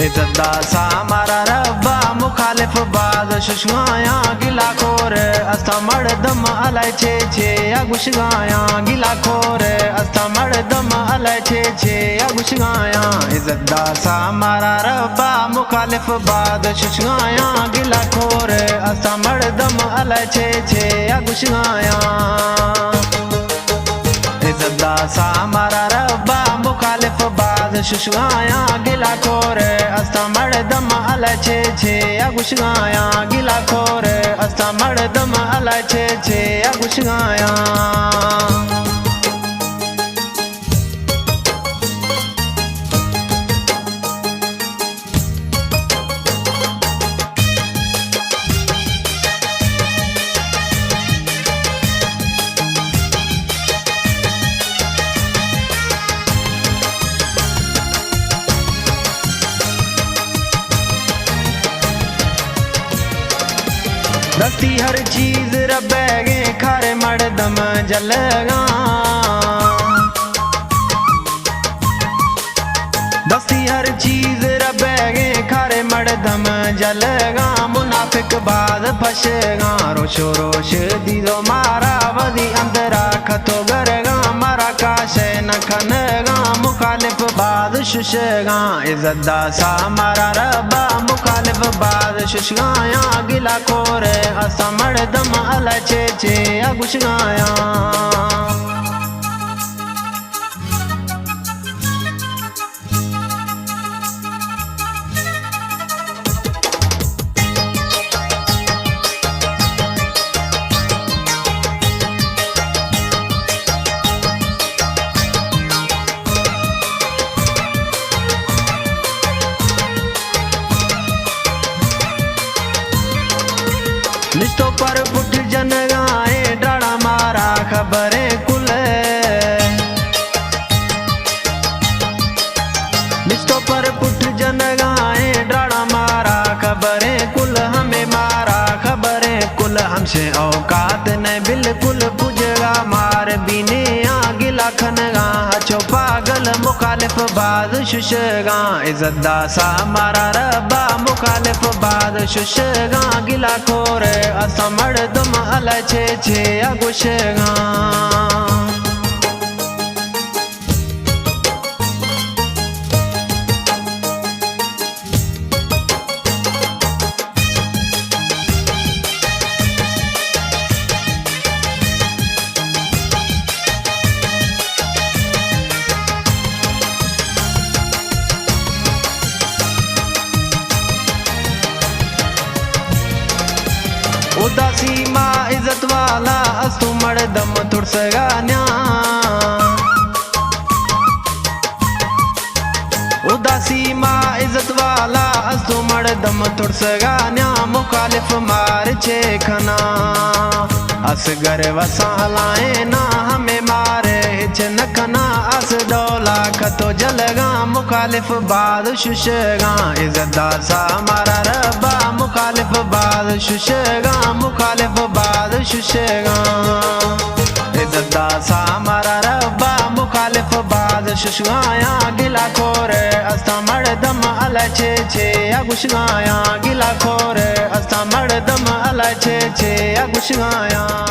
इज़्ज़तदा सा मारा रब्बा मुखालिफ बाज शुशगाया गिला खोर अस्ता मर्दम अलाई छे छे या गुशगाया गिला खोर अस्ता मर्दम अलाई छे छे या गुशगाया इज़्ज़तदा सा मारा रब्बा मुखालिफ बाज शुशगाया गिला खोर अस्ता मर्दम अलाई छे छे या गुशगाया इज़्ज़तदा सा मारा रब्बा मुखालिफ बाज शुशगाया गिला खोर अस्ता मर्दम अलाई छे छे या गुशगाया गिला खोर अस्ता मर्दम अलाई छे छे या गुशगाया दस्ती हर चीज रबेगे खारे मर्दम जलगा दस्ती हर चीज रबेगे खारे मर्दम जलगा मुनाफिक बाद फशगा रोशो रोश दीदो मारा वदी अंदरा खतो गरगा मारा काशे न खनगा मुखालिफ बाद शुशगा इज़्ज़तदा सा मारा रब्बा मुखालिफ बाद शुशगाया गिला खोर अस्ता मर्दम अलाई छे छे या गुशगाया निस्तो पर पुठ जन गाए डाड़ा मारा खबरे कुल निस्तो पर पुठ जन गाए डाड़ा मारा खबरे कुल हमें मारा खबरे कुल हमसे औकात न बिल्कुल पुजगा मार बीने गिला खनगा हचो पागल मुखालिफ बाद शुशगा इज़्ज़तदा सा मारा रब्बा मुखालिफ बाद शुशगा गिला खोर अस्ता मर्दम अलाई छे छे या गुशगा उदासी मां इज़्ज़त वाला अस्तु मर्दम तुरसगा न्या उदासी मां इज़्ज़त वाला अस्तु मर्दम तुरसगा न्या मुखालिफ मार छे खना असगर वसा हलाए ना हमें मारे हिच न खना अस डोला खतो जलगा मुखालिफ बाद शुशगा इज़्ज़तदा सा मारा रब्बा मुखालिफ बाद शुशगा मुखालिफ बाद शुशगा इज़्ज़तदा सा मारा रब्बा मुखालिफ बाद शुशगाया गिला खोर अस्ता मर्दम अलाई छे छे या गुशगाया गिला खोर अस्ता मर्दम अलाई छे छे या गुशगाया